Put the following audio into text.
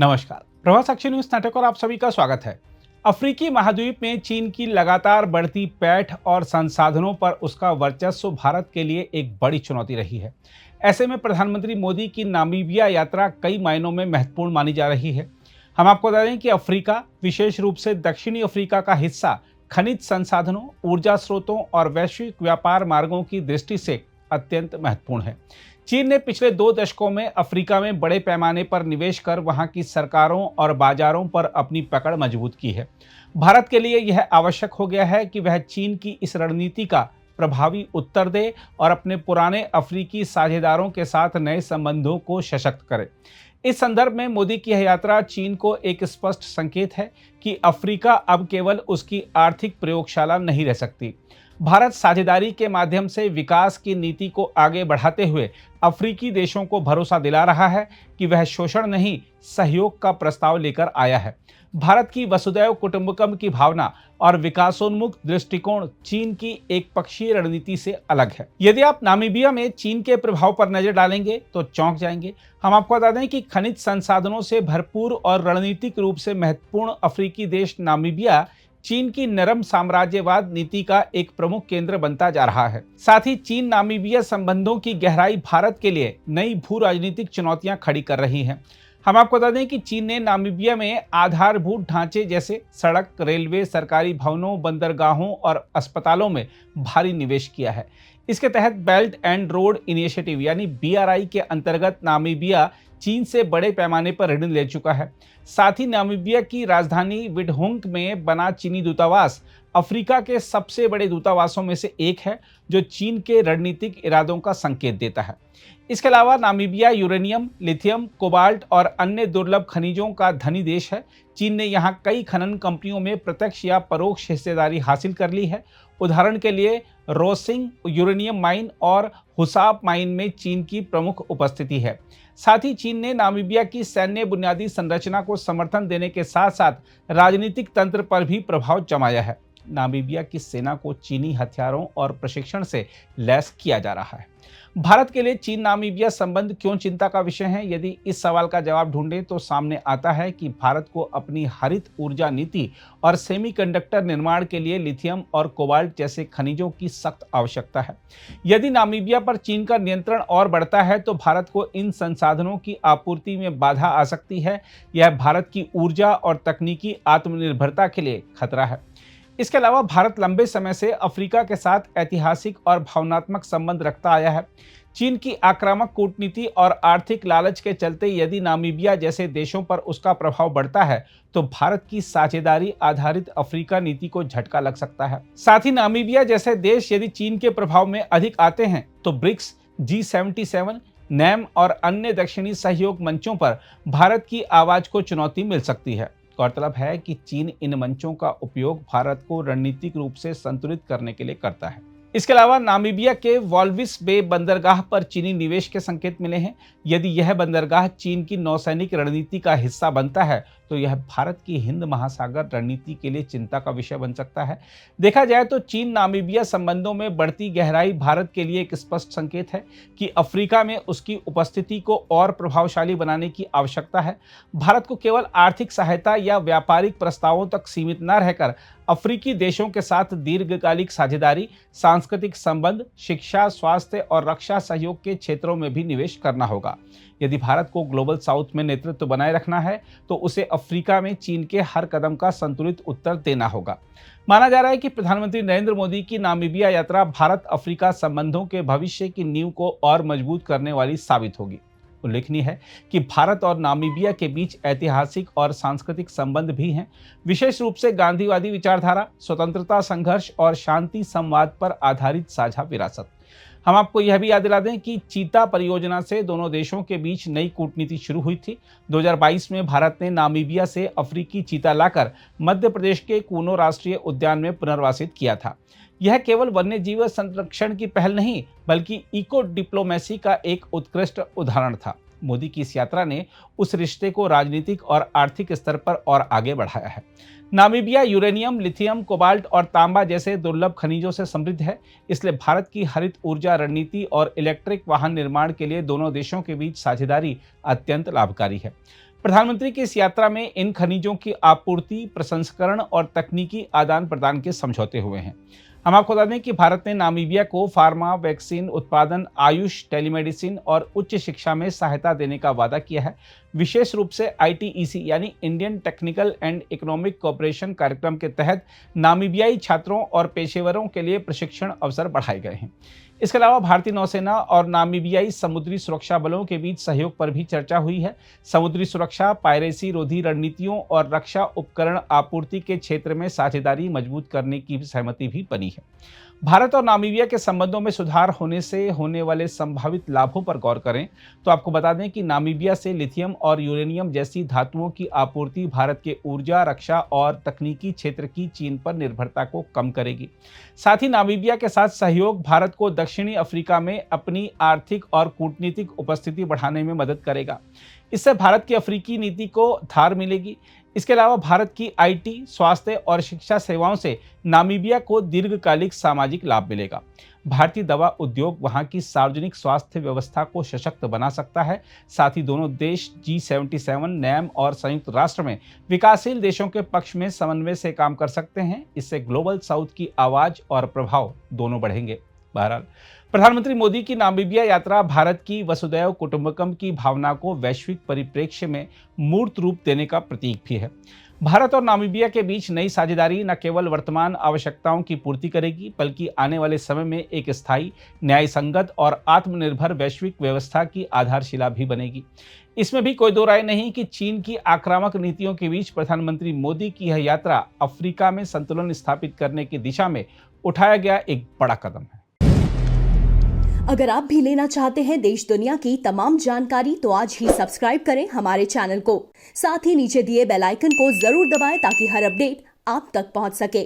नमस्कार, प्रभात साक्षी न्यूज नाटक और आप सभी का स्वागत है। अफ्रीकी महाद्वीप में चीन की लगातार बढ़ती पैठ और संसाधनों पर उसका वर्चस्व भारत के लिए एक बड़ी चुनौती रही है। ऐसे में प्रधानमंत्री मोदी की नामीबिया यात्रा कई मायनों में महत्वपूर्ण मानी जा रही है। हम आपको बता दें कि अफ्रीका, विशेष रूप से दक्षिणी अफ्रीका का हिस्सा खनिज संसाधनों, ऊर्जा स्रोतों और वैश्विक व्यापार मार्गों की दृष्टि से अत्यंत महत्वपूर्ण है। चीन ने पिछले 2 दशकों में अफ्रीका में बड़े पैमाने पर निवेश कर वहां की सरकारों और बाजारों पर अपनी पकड़ मजबूत की है। भारत के लिए यह आवश्यक हो गया है कि वह चीन की इस रणनीति का प्रभावी उत्तर दे और अपने पुराने अफ्रीकी साझेदारों के साथ नए संबंधों को सशक्त करे। इस संदर्भ में मोदी की यह यात्रा चीन को एक स्पष्ट संकेत है कि अफ्रीका अब केवल उसकी आर्थिक प्रयोगशाला नहीं रह सकती। भारत साझेदारी के माध्यम से विकास की नीति को आगे बढ़ाते हुए अफ्रीकी देशों को भरोसा दिला रहा है कि वह शोषण नहीं, सहयोग का प्रस्ताव लेकर आया है। भारत की वसुदैव कुटुंबकम की भावना और विकासोन्मुख दृष्टिकोण चीन की एक पक्षीय रणनीति से अलग है। यदि आप नामीबिया में चीन के प्रभाव पर नजर डालेंगे तो चौंक जाएंगे। हम आपको बता दें कि खनिज संसाधनों से भरपूर और रणनीतिक रूप से महत्वपूर्ण अफ्रीकी देश नामीबिया चीन की नरम साम्राज्यवाद नीति का एक प्रमुख केंद्र बनता जा रहा है। साथ ही चीन नामीबिया संबंधों की गहराई भारत के लिए नई भू राजनीतिक चुनौतियां खड़ी कर रही हैं। हम आपको बता दें कि चीन ने नामीबिया में आधारभूत ढांचे जैसे सड़क, रेलवे, सरकारी भवनों, बंदरगाहों और अस्पतालों में भारी निवेश किया है। इसके तहत बेल्ट एंड रोड इनिशिएटिव यानी BRI के अंतर्गत नामीबिया चीन से बड़े पैमाने पर ऋण ले चुका है। साथ ही नामीबिया की राजधानी विंडहुक में बना चीनी दूतावास अफ्रीका के सबसे बड़े दूतावासों में से एक है, जो चीन के रणनीतिक इरादों का संकेत देता है। इसके अलावा नामीबिया यूरेनियम, लिथियम, कोबाल्ट और अन्य दुर्लभ खनिजों का धनी देश है। चीन ने यहाँ कई खनन कंपनियों में प्रत्यक्ष या परोक्ष हिस्सेदारी हासिल कर ली है। उदाहरण के लिए रोसिंग यूरेनियम माइन और हुसाप माइन में चीन की प्रमुख उपस्थिति है। साथ ही चीन ने नामीबिया की सैन्य बुनियादी संरचना को समर्थन देने के साथ साथ राजनीतिक तंत्र पर भी प्रभाव जमाया है। नामीबिया की सेना को चीनी हथियारों और प्रशिक्षण से लैस किया जा रहा है। भारत के लिए चीन नामीबिया संबंध क्यों चिंता का विषय है? यदि इस सवाल का जवाब ढूंढें तो सामने आता है कि भारत को अपनी हरित ऊर्जा नीति और सेमीकंडक्टर निर्माण के लिए लिथियम और कोबाल्ट जैसे खनिजों की सख्त आवश्यकता है। यदि नामीबिया पर चीन का नियंत्रण और बढ़ता है तो भारत को इन संसाधनों की आपूर्ति में बाधा आ सकती है। यह भारत की ऊर्जा और तकनीकी आत्मनिर्भरता के लिए खतरा है। इसके अलावा भारत लंबे समय से अफ्रीका के साथ ऐतिहासिक और भावनात्मक संबंध रखता आया है। चीन की आक्रामक कूटनीति और आर्थिक लालच के चलते यदि नामीबिया जैसे देशों पर उसका प्रभाव बढ़ता है तो भारत की साझेदारी आधारित अफ्रीका नीति को झटका लग सकता है। साथ ही नामीबिया जैसे देश यदि चीन के प्रभाव में अधिक आते हैं तो ब्रिक्स, G77, NAM और अन्य दक्षिणी सहयोग मंचों पर भारत की आवाज को चुनौती मिल सकती है। गौरतलब है कि चीन इन मंचों का उपयोग भारत को रणनीतिक रूप से संतुलित करने के लिए करता है। इसके अलावा नामीबिया के वॉल्विस बे बंदरगाह पर चीनी निवेश के संकेत मिले हैं। यदि यह बंदरगाह चीन की नौसैनिक रणनीति का हिस्सा बनता है तो यह भारत की हिंद महासागर रणनीति के लिए चिंता का विषय बन सकता है। देखा जाए तो चीन नामीबिया संबंधों में बढ़ती गहराई भारत के लिए एक स्पष्ट संकेत है कि अफ्रीका में उसकी उपस्थिति को और प्रभावशाली बनाने की आवश्यकता है। भारत को केवल आर्थिक सहायता या व्यापारिक प्रस्तावों तक सीमित न रहकर अफ्रीकी देशों के साथ दीर्घकालिक साझेदारी, सांस्कृतिक संबंध, शिक्षा, स्वास्थ्य और रक्षा सहयोग के क्षेत्रों में भी निवेश करना होगा। यदि भारत को ग्लोबल साउथ में नेतृत्व बनाए रखना है तो उसे अफ्रीका में चीन के हर कदम का संतुलित उत्तर देना होगा। माना जा रहा है कि प्रधानमंत्री नरेंद्र मोदी की नामीबिया यात्रा भारत अफ्रीका संबंधों के भविष्य की नींव को और मजबूत करने वाली साबित होगी। उल्लेखनीय है कि भारत और नामीबिया के बीच ऐतिहासिक और सांस्कृतिक संबंध भी हैं, विशेष रूप से गांधीवादी विचारधारा, स्वतंत्रता संघर्ष और शांति संवाद पर आधारित साझा विरासत। हम आपको यह भी याद दिला दें कि चीता परियोजना से दोनों देशों के बीच नई कूटनीति शुरू हुई थी। 2022 में भारत ने नामीबिया से अफ्रीकी चीता लाकर मध्य प्रदेश के कूनो राष्ट्रीय उद्यान में पुनर्वासित किया था। यह केवल वन्यजीव संरक्षण की पहल नहीं बल्कि इको डिप्लोमेसी का एक उत्कृष्ट उदाहरण था। मोदी की इस यात्रा ने उस रिश्ते को राजनीतिक और आर्थिक स्तर पर और आगे बढ़ाया है। नामीबिया यूरेनियम, लिथियम, कोबाल्ट और तांबा जैसे दुर्लभ खनिजों से समृद्ध है, इसलिए भारत की हरित ऊर्जा रणनीति और इलेक्ट्रिक वाहन निर्माण के लिए दोनों देशों के बीच साझेदारी अत्यंत लाभकारी है। प्रधानमंत्री की इस यात्रा में इन खनिजों की आपूर्ति, प्रसंस्करण और तकनीकी आदान प्रदान के समझौते हुए हैं। हम आपको बता दें कि भारत ने नामीबिया को फार्मा, वैक्सीन उत्पादन, आयुष, टेलीमेडिसिन और उच्च शिक्षा में सहायता देने का वादा किया है। विशेष रूप से आईटीईसी यानी Indian technical and economic cooperation कार्यक्रम के तहत नामीबियाई छात्रों और पेशेवरों के लिए प्रशिक्षण अवसर बढ़ाए गए हैं। इसके अलावा भारतीय नौसेना और नामीबियाई समुद्री सुरक्षा बलों के बीच सहयोग पर भी चर्चा हुई है। समुद्री सुरक्षा, पायरेसी रोधी रणनीतियों और रक्षा उपकरण आपूर्ति के क्षेत्र में साझेदारी मजबूत करने की सहमति भी बनी है। भारत और नामीबिया के संबंधों में सुधार होने से होने वाले संभावित लाभों पर गौर करें तो आपको बता दें कि नामीबिया से लिथियम और यूरेनियम जैसी धातुओं की आपूर्ति भारत के ऊर्जा, रक्षा और तकनीकी क्षेत्र की चीन पर निर्भरता को कम करेगी। साथ ही नामीबिया के साथ सहयोग भारत को दक्षिणी अफ्रीका में अपनी आर्थिक और कूटनीतिक उपस्थिति बढ़ाने में मदद करेगा। इससे भारत की अफ्रीकी नीति को धार मिलेगी। इसके अलावा भारत की आईटी, स्वास्थ्य और शिक्षा सेवाओं से नामीबिया को दीर्घकालिक सामाजिक लाभ मिलेगा। भारतीय दवा उद्योग वहां की सार्वजनिक स्वास्थ्य व्यवस्था को सशक्त बना सकता है। साथ ही दोनों देश G77, नैम और संयुक्त राष्ट्र में विकासशील देशों के पक्ष में समन्वय से काम कर सकते हैं। इससे ग्लोबल साउथ की आवाज और प्रभाव दोनों बढ़ेंगे। बहरहाल, प्रधानमंत्री मोदी की नामीबिया यात्रा भारत की वसुधैव कुटुंबकम की भावना को वैश्विक परिप्रेक्ष्य में मूर्त रूप देने का प्रतीक भी है। भारत और नामीबिया के बीच नई साझेदारी न केवल वर्तमान आवश्यकताओं की पूर्ति करेगी, बल्कि आने वाले समय में एक स्थायी, न्यायसंगत और आत्मनिर्भर वैश्विक व्यवस्था की आधारशिला भी बनेगी। इसमें भी कोई दो राय नहीं कि चीन की आक्रामक नीतियों के बीच प्रधानमंत्री मोदी की यह यात्रा अफ्रीका में संतुलन स्थापित करने की दिशा में उठाया गया एक बड़ा कदम है। अगर आप भी लेना चाहते हैं देश दुनिया की तमाम जानकारी तो आज ही सब्सक्राइब करें हमारे चैनल को। साथ ही नीचे दिए बेल आइकन को जरूर दबाएं ताकि हर अपडेट आप तक पहुंच सके।